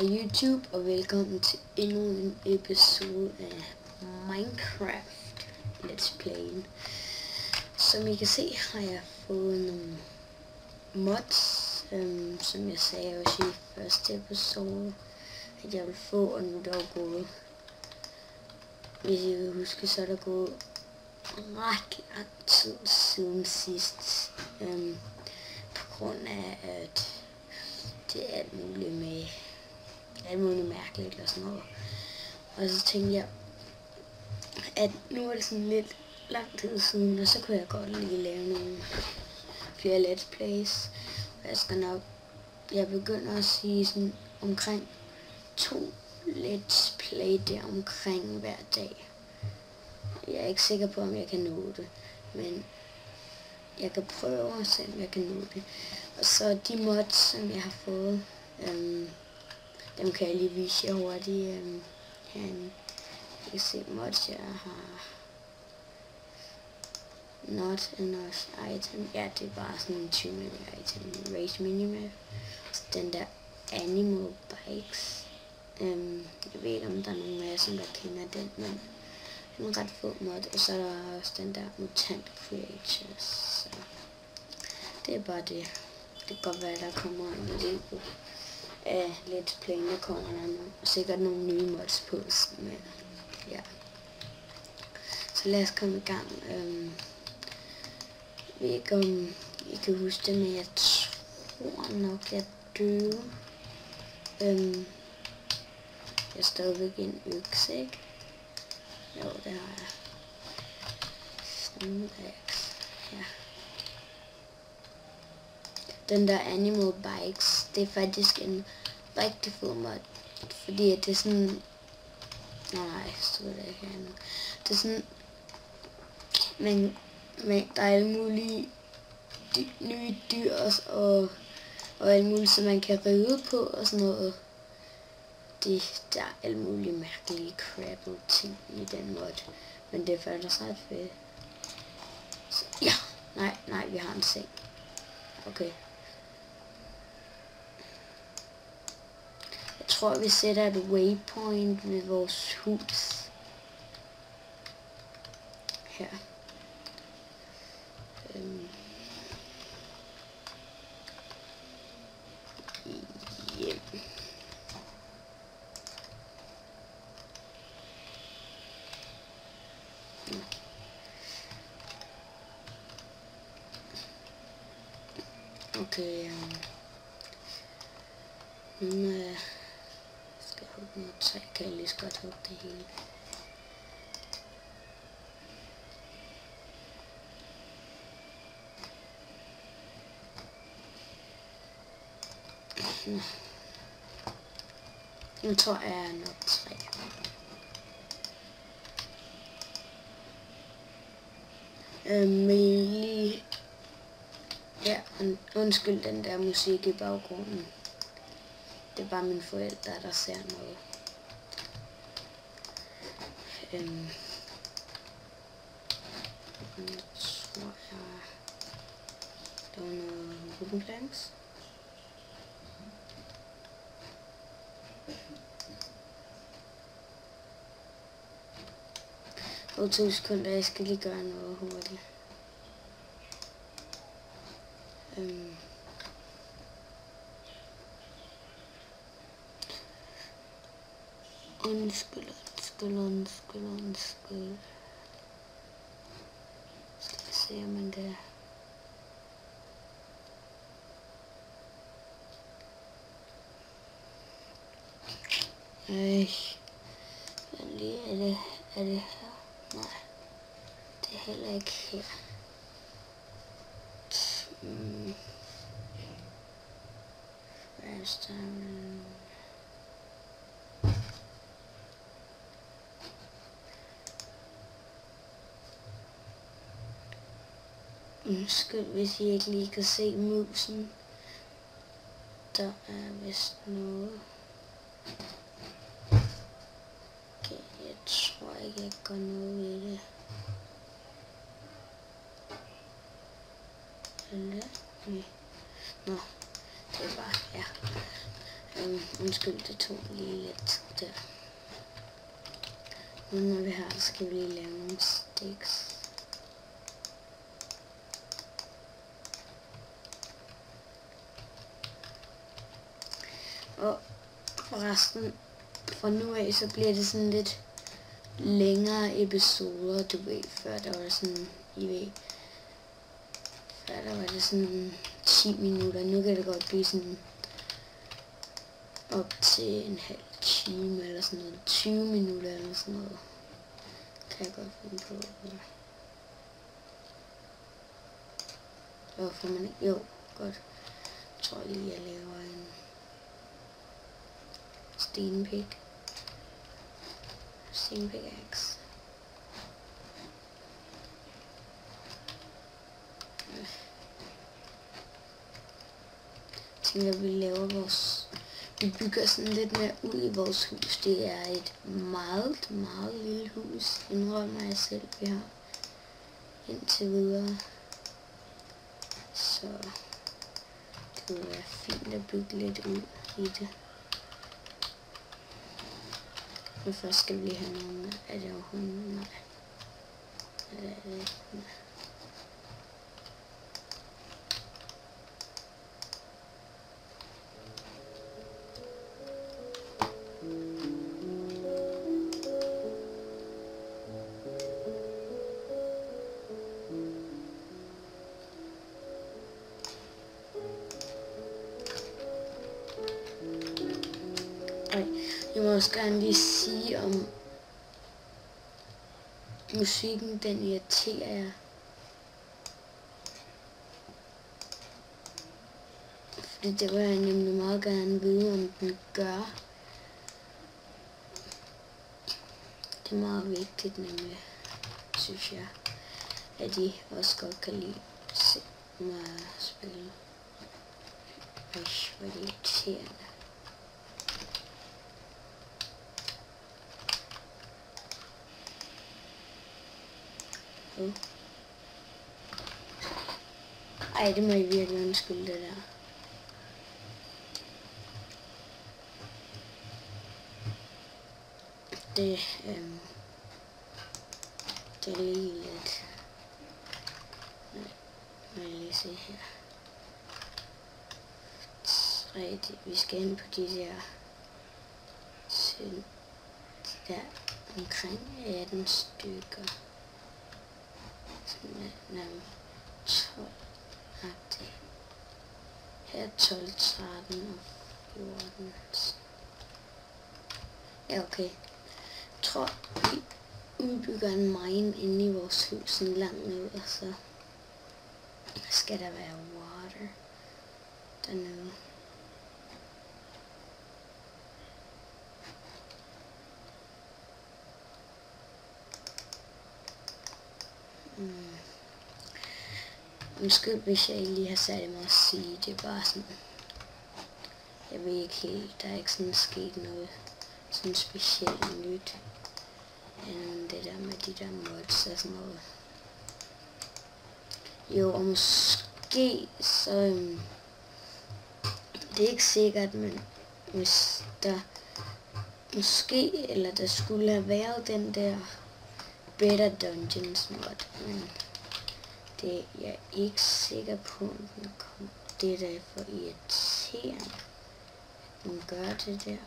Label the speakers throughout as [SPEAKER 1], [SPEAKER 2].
[SPEAKER 1] YouTube, og velkommen til endnu en episode af Minecraft Let's Play. Som I kan se, har jeg fået nogle mods, som jeg sagde også i første episode, at jeg vil få, og nu er der gået. Hvis I vil huske, så er der gået ret lang tid siden sidst, på grund af, at det er alt muligt mærkeligt og sådan noget. Og så tænkte jeg, at nu er det sådan lidt lang tid siden, og så kunne jeg godt lige lave nogle flere let's plays. Og jeg begynder at sige sådan omkring 2 let's play der omkring hver dag. Jeg er ikke sikker på, om jeg kan nå det, men jeg kan prøve at se, om jeg kan nå det. Og så de mods, som jeg har fået, dem kan jeg lige vise jer hurtigt herinde. I kan se mods, jeg har. Not enough item. Ja, det er bare sådan en 20 item. Race minimap. Så den der animal bikes. Jeg ved ikke, om der er nogen af jer, som der kender den, men det er en ret fed mod. Og så er der også den der mutant creatures. Så det er bare det. Det kan godt være, der kommer en Lego af Let's Play, der kommer der nu. Og sikkert nogle nye mods på, men ja. Så lad os komme i gang. Jeg ved ikke, om I kan huske det, men jeg tror nok, jeg døde. Jeg er stadigvæk en økse, ikke? Jo, det har jeg. Sådan ja. Den der animal bikes, det er faktisk en rigtig fed mod, fordi at det er sådan, nej, så det ikke her nu. Det er sådan, men der er alle mulige nye dyr og alle mulige, som man kan ride på og sådan noget. Der er alle mulige mærkelige crappede ting i den mod, men det er faktisk ret fedt. Så, ja, nej, vi har en seng. Okay. Jeg tror, vi sætter et waypoint ved vores hus. Her. Yeah. Okay, skal jeg hugge noget træ, kan jeg lige så godt hugge det hele. Nu tror jeg er nok træ. Lige ja, undskyld den der musik i baggrunden. Det er bare mine forældre, der ser noget. Jeg tror der var noget wooden planks. Og 2 sekunder, jeg skal lige gøre noget hurtigt. Undskyld. Skal vi se, om det er. Er det her? Nej, det er heller ikke her. Undskyld, hvis I ikke lige kan se musen. Der er vist noget. Okay, jeg tror ikke, jeg gør noget ved det. Eller? Nej. Nå, det er bare, ja. Undskyld, det tog lige lidt der. Nu når vi har, skal vi lige lave nogle sticks. Og forresten, fra nu af, så bliver det sådan lidt længere episoder, du ved, før der var sådan, I ved, før der var det sådan 10 minutter, nu kan det godt blive sådan op til en halv time eller sådan noget, 20 minutter eller sådan noget, kan jeg godt finde på. Hvorfor man ikke, jo, godt, jeg tror lige, jeg laver en stenpickaxe. Jeg tænker, vi bygger sådan lidt mere ud i vores hus. Det er et meget, meget lille hus, indrømmer jeg selv, vi har indtil videre. Så det vil være fint at bygge lidt ud i det. Men først skal vi lige have nogle af det overhovedet. Nej. Nej. Jeg må også gerne lige sige, om musikken den irriterer jer. Fordi det vil jeg nemlig meget gerne vide, om den gør. Det er meget vigtigt nemlig, synes jeg, at I også godt kan lide at se mig spille. Hvor er det irriterende. Ej, det må I virkelig undskylde, det der. Det er lige lidt. Må jeg lige se her. 3, vi skal ind på de der omkring 18 stykker. Sådan 12-agtigt. Her 12, 13 og 14. Ja, okay. Jeg tror, vi udbygger en mine inde i vores hus sådan langt ned, og så skal der være water dernede. Undskyld, hvis jeg lige har sat mig at sige, det er bare sådan, jeg ved ikke helt, der er ikke sådan sket noget sådan specielt nyt, end det der med de der mods og sådan noget. Jo, og måske så, det er ikke sikkert, men hvis der måske, eller der skulle have været den der Better Dungeons mod, men det jeg er ikke sikker på, om den kommer. Det er da for irriterende, at den gør det der.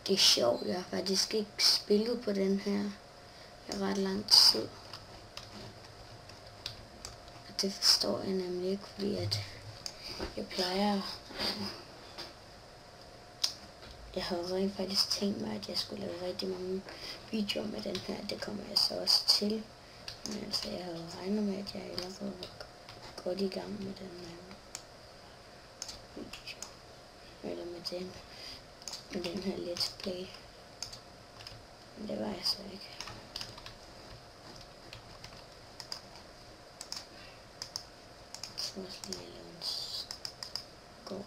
[SPEAKER 1] Det er sjovt, jeg har faktisk ikke spillet på den her i ret lang tid. Og det forstår jeg nemlig ikke, fordi at jeg plejer. Jeg havde rent faktisk tænkt mig, at jeg skulle lave rigtig mange videoer med den her. Det kommer jeg så også til. Men altså, jeg havde regnet med, at jeg allerede var godt i gang med den her video. Eller med den her let's play. Men det var jeg så ikke. Så også lige lave en går.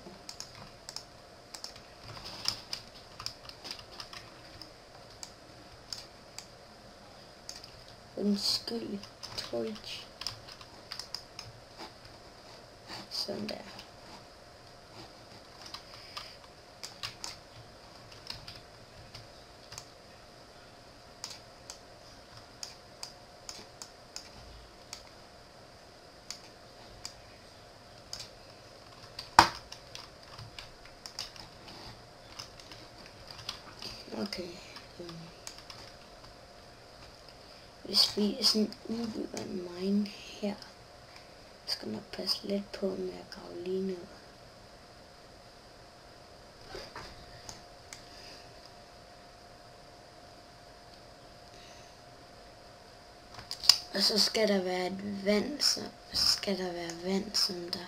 [SPEAKER 1] Undskyld, Twitch. Sådan der. Okay. Hvis vi sådan udbygger en mine her, skal nok passe lidt på med at grave lige ned. Og så skal der være et vand, som der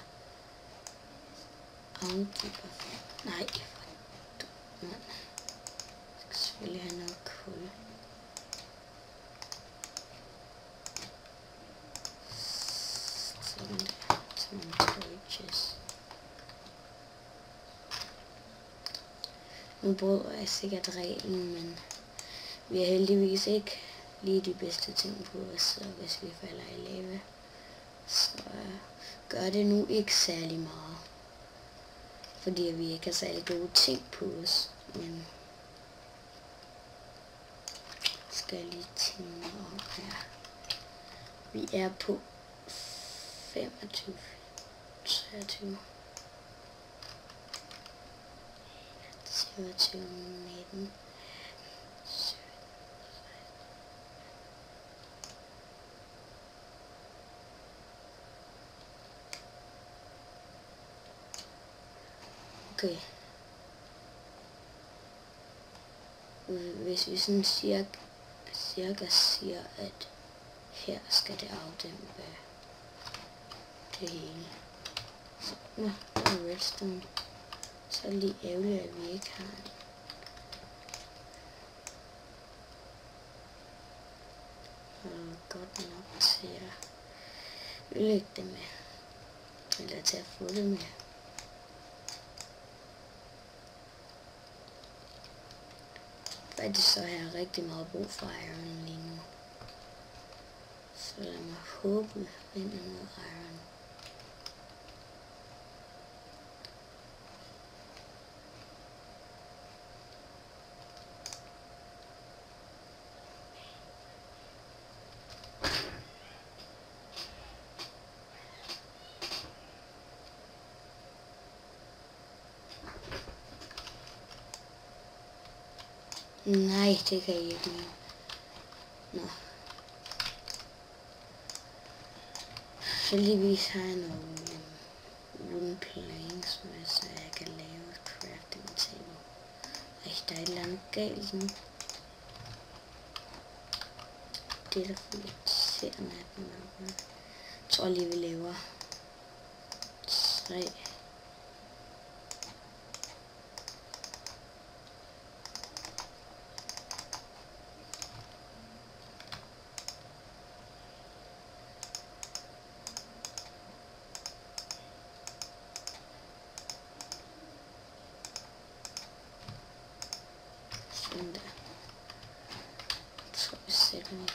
[SPEAKER 1] afgiver. Nej, for mand. Jeg skal selvfølgelig have noget kul. Sådan der, til nogle torches. Nu bryder jeg sikkert reglen, men vi har heldigvis ikke lige de bedste ting på os, så hvis vi falder i lava, så gør det nu ikke særlig meget. Fordi vi ikke har særlig gode ting på os, men skal jeg lige tænke om her. Vi er på 25, 23, 27, 19, 7. Okay. Hvis vi sådan cirka siger, at her skal det afdæmpe det hele. Så nu er redstone. Så er det lige ærgerligt, at vi ikke har godt nok til at ødelægge det med. Eller til at få det med. Faktisk så har jeg rigtig meget brug for iron lige nu. Så lad mig håbe, at jeg finder noget iron. Nej, det kan jeg ikke mere. Nå. Heldigvis har jeg nogle wooden planks, så jeg kan lave et crafting table. Ej, der er et eller andet galt nu. Det er der irriterende af den her. Jeg tror lige, vi laver 3. Sådan der. Jeg tror, vi sætter den.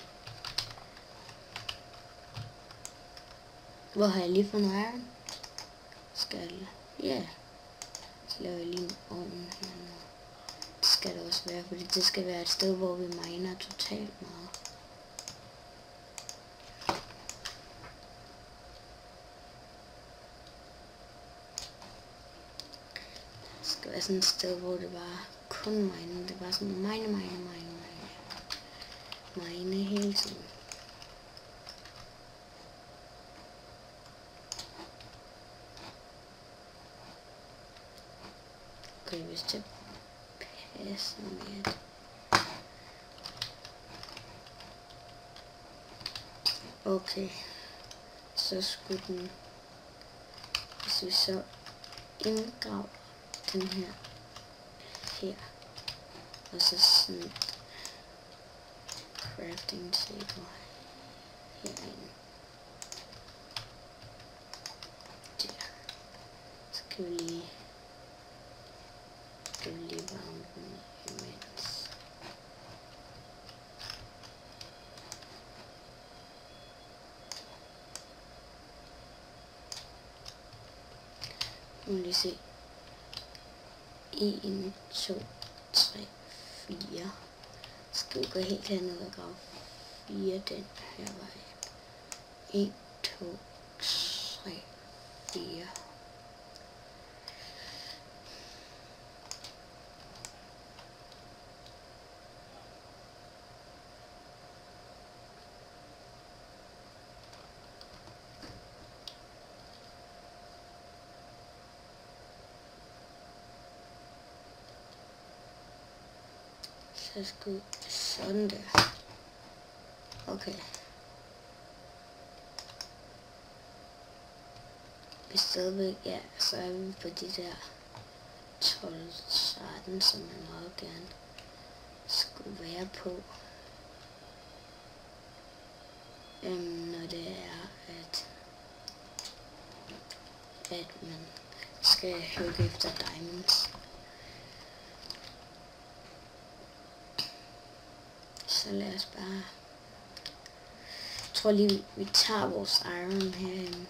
[SPEAKER 1] Hvor har jeg lige fundet iron? Skal ja. Så laver jeg lige en ovn her nu. Det skal det også være, fordi det skal være et sted, hvor vi miner totalt meget. Det skal være sådan et sted, hvor det var kun mine. Det var sådan mine hele tiden. Okay, hvis det passer med det. Okay, så skulle den, hvis vi så indgraver den her, og så sådan crafting table herinde. Der. Så Skal vi lige varme den imens. Nu må lige se. 1, 2, 3, 4. Skal vi gå helt herned og grave 4 den her vej. 1, 2, 3, 4. Så skal sådan der. Okay. Vi stadigvæk, ja, så er vi på de der 12-13, som man meget gerne skulle være på. Når det er, at man skal hugge efter diamonds. Så lad os bare... Jeg tror lige, vi tager vores iron herinde.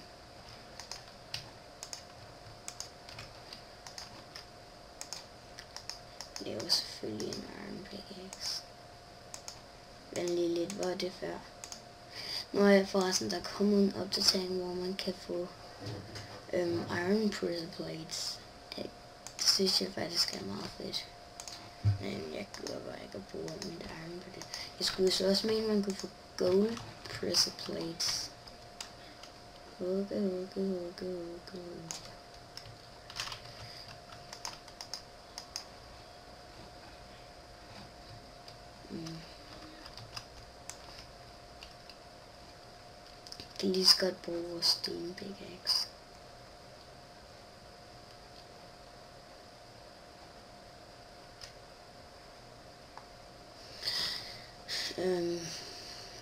[SPEAKER 1] Det er jo selvfølgelig en iron pickaxe. Men lige lidt, hvor er det før? Nu er jeg forresten, der kommet en opdatering, hvor man kan få iron pressure plates. Det synes jeg faktisk er meget fedt. Men jeg gider bare ikke at bruge mit iron på det. Jeg skulle så også mene, man kunne få gold pressure plates. Hugge. Jeg kan lige så godt bruge vores sten pickaxe.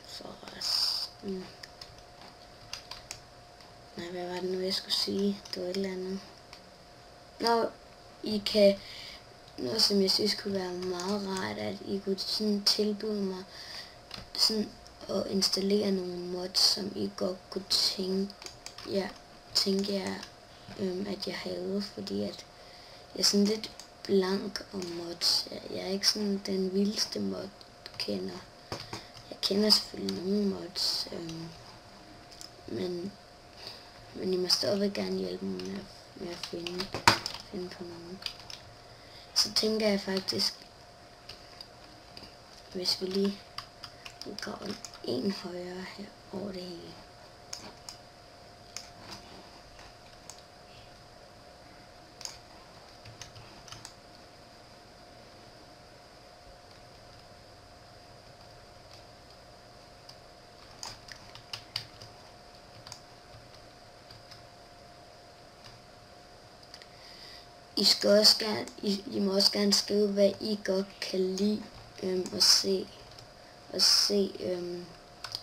[SPEAKER 1] Forresten. Nej, hvad var det nu, jeg skulle sige? Det var et eller andet. Nå, I kan... Noget, som jeg synes kunne være meget rart, at I kunne sådan tilbyde mig sådan at installere nogle mods, som I godt kunne tænke jer, at jeg havde, fordi at jeg er sådan lidt blank om mods. Jeg er ikke sådan den vildeste mod kender. Jeg kender selvfølgelig nogle mods, men I må stadigvæk gerne hjælpe mig med at finde på nogen. Så tænker jeg faktisk, hvis vi lige graver en højere her over det hele. I skal også gerne, I må også gerne skrive, hvad I godt kan lide at se.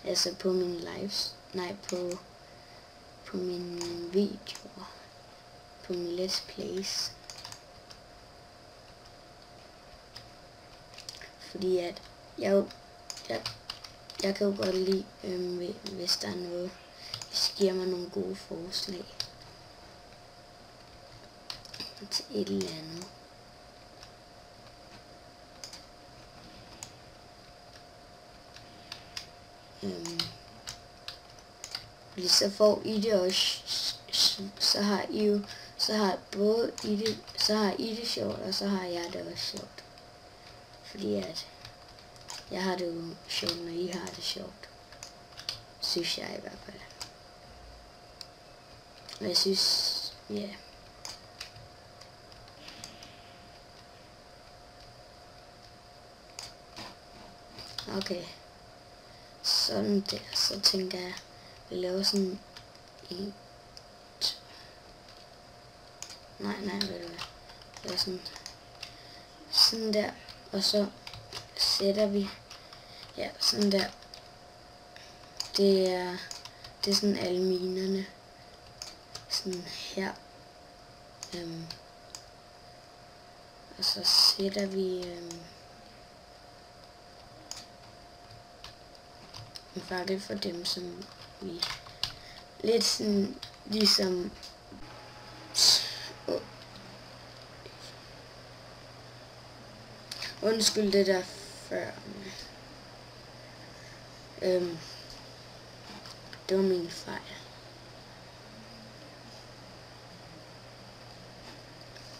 [SPEAKER 1] Altså på min lives, nej, på mine videoer, på min let's plays. Fordi at jeg kan jo godt lide, hvis der er noget, hvis I giver mig nogle gode forslag til et eller andet. Fordi så får I det også, så har I det sjovt, og så har jeg det også sjovt. Fordi at jeg har det jo sjovt, når I har det sjovt. Synes jeg i hvert fald. Og jeg synes, ja. Okay. Sådan der, så tænker jeg, vi laver sådan en... Nej, ved du hvad. Det er sådan der, og så sætter vi, ja, sådan der. Det er sådan alle minerne. Sådan her. Og så sætter vi en fakkel for dem, som vi lidt sådan ligesom undskyld det der før. Det var min fejl.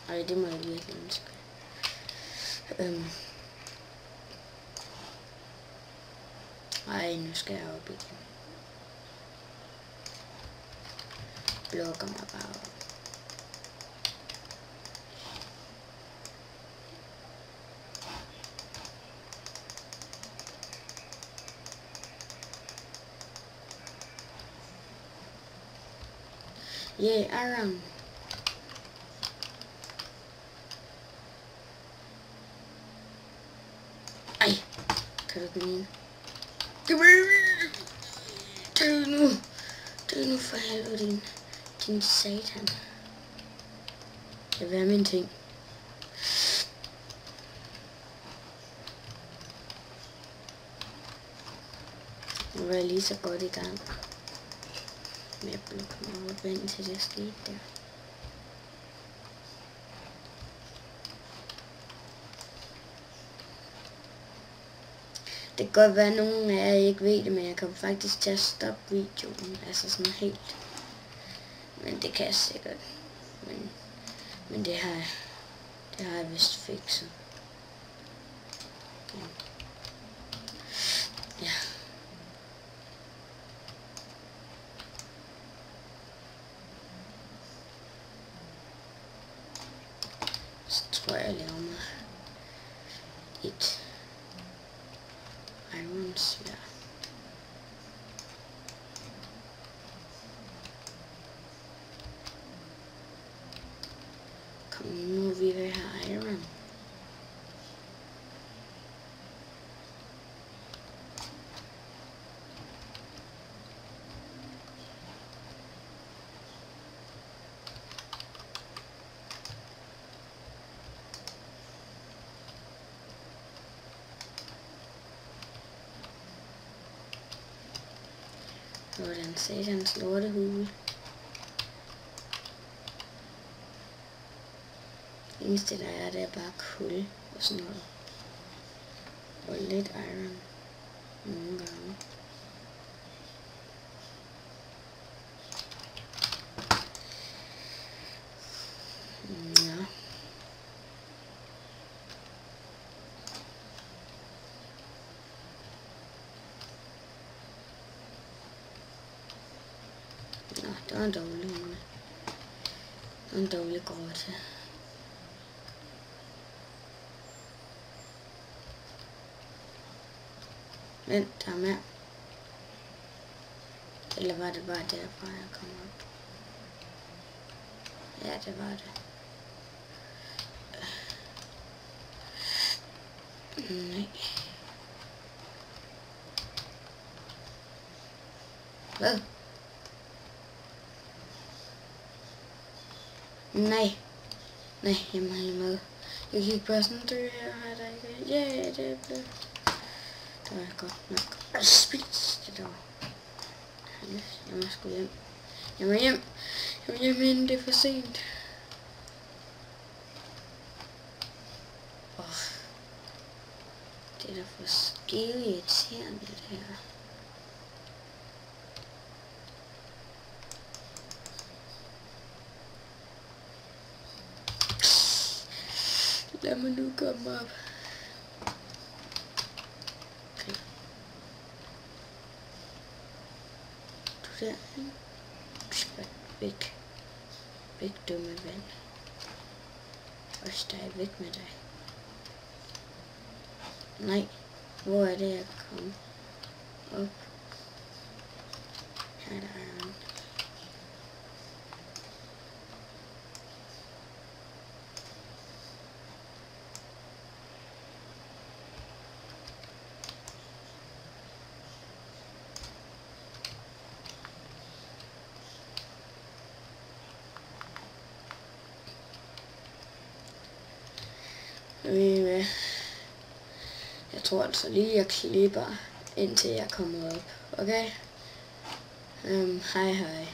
[SPEAKER 1] Ej, det må jeg virkelig ønske. Ej, nu skal jeg op igen. Blokker mig bare op. Yeah, iron. Ej, kan du den ene? Død nu for helvede, din satan. Det vil være min ting. Nu var jeg lige så godt i gang med at plukke mig op, indtil det skete der. Det kan godt være, at nogen af jer ikke ved det, men jeg kommer faktisk til at stoppe videoen, altså sådan helt. Men det kan jeg sikkert. Men det har jeg vist fikset. Ja. Så tror jeg laver mig et iron sværd. Kom nu, vi vil have iron. Hvordan satans lortehule. Det eneste der er, det er bare kul og sådan noget. Og lidt iron. Nogle gange. Ja. Nå, det var en dårlig hund. Det var en dårlig grotte. Men der er mere. Eller var det bare derfra, jeg kom op? Ja, det var det. Nej. Hvad? Nej. Nej, jeg må have med. Jeg gik bare sådan, dø her, der ikke. Ja, det er blevet. Det var godt nok. Spis det der. Jeg må sgu hjem. Jeg må hjem. Jeg må hjem, inden det er for sent. Det er da for skide irriterende, det her. Lad mig nu komme op. Okay. Du der. Du skal væk. Væk, dumme ven. Også dig, væk med dig. Nej. Hvor er det, jeg kan komme op? Her er der iron. Jeg tror altså lige, jeg klipper, indtil jeg kommer op. Okay? Hej hej.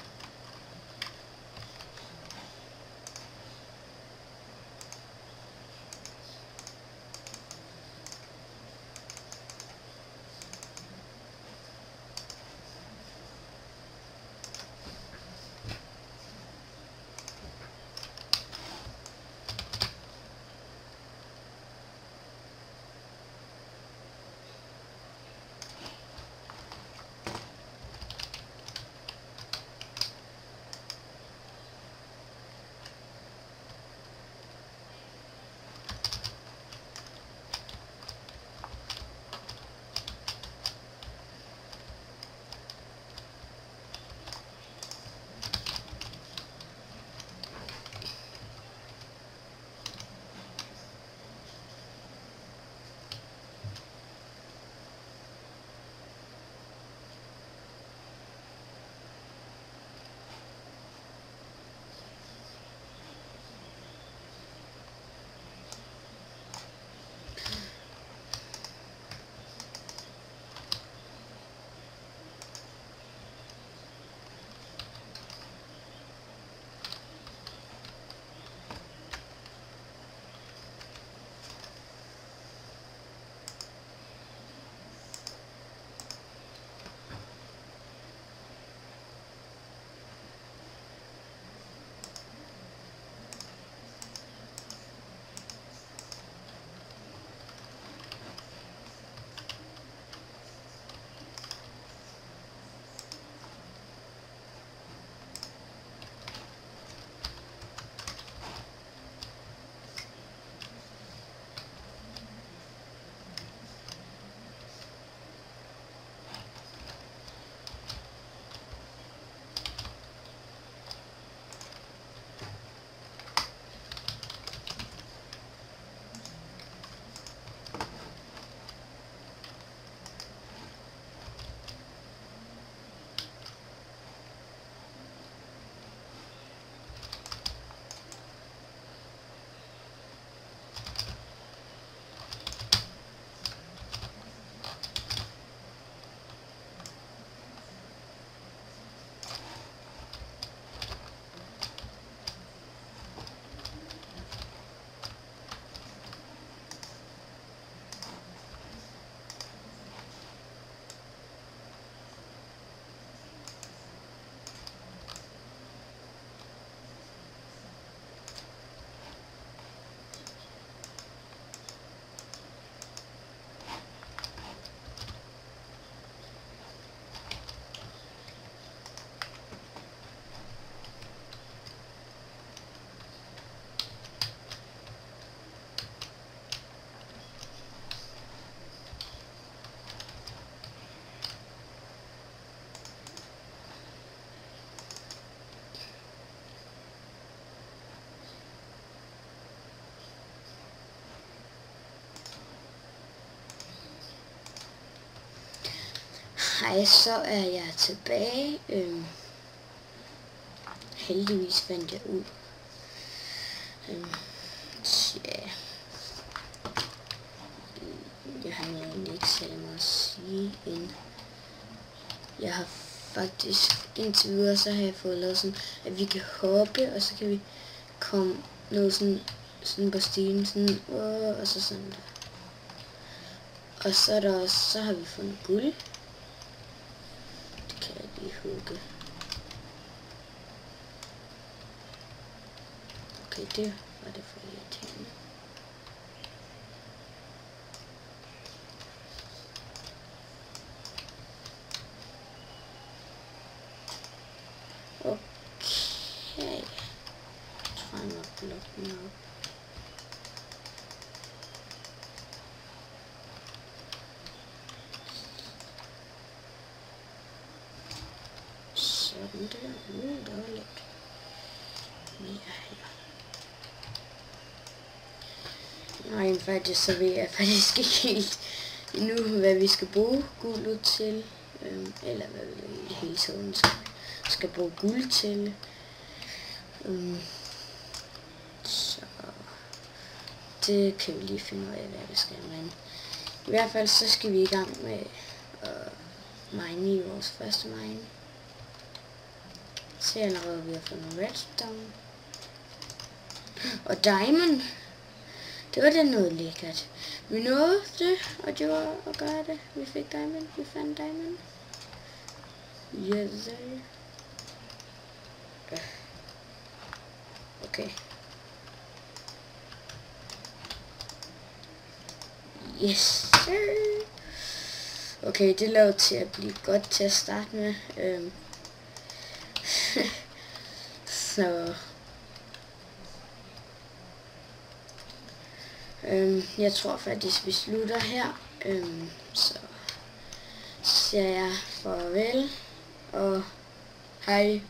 [SPEAKER 1] Hej, så er jeg tilbage. Heldigvis fandt jeg ud. Tja. Jeg har egentlig ikke særlig meget at sige end. Jeg har faktisk indtil videre, så har jeg fået lavet sådan, at vi kan hoppe, og så kan vi komme noget sådan på stigen, sådan, og så sådan der. Og så er der også, så har vi fundet guld. Det kan jeg lige hugge. Okay, det var det for irriterende. Okay. Jeg tror, jeg må blokke den op. Sådan der. Der var lidt mere her. Nej, faktisk så ved jeg faktisk ikke helt endnu, hvad vi skal bruge guld til. Eller hvad vi i hele tiden skal bruge guld til. Så det kan vi lige finde ud af, hvad vi skal, men i hvert fald så skal vi i gang med mine i vores første mine. Se allerede, vi har fundet redstone. Og diamond. Det var da noget lækkert. Vi nåede det, og det var at gøre det. Vi fik diamond, vi fandt diamond. Yes, sir. Okay. Yes, sir. Okay, det lader til at blive godt til at starte med. Så jeg tror faktisk vi slutter her. Så siger jeg farvel og hej.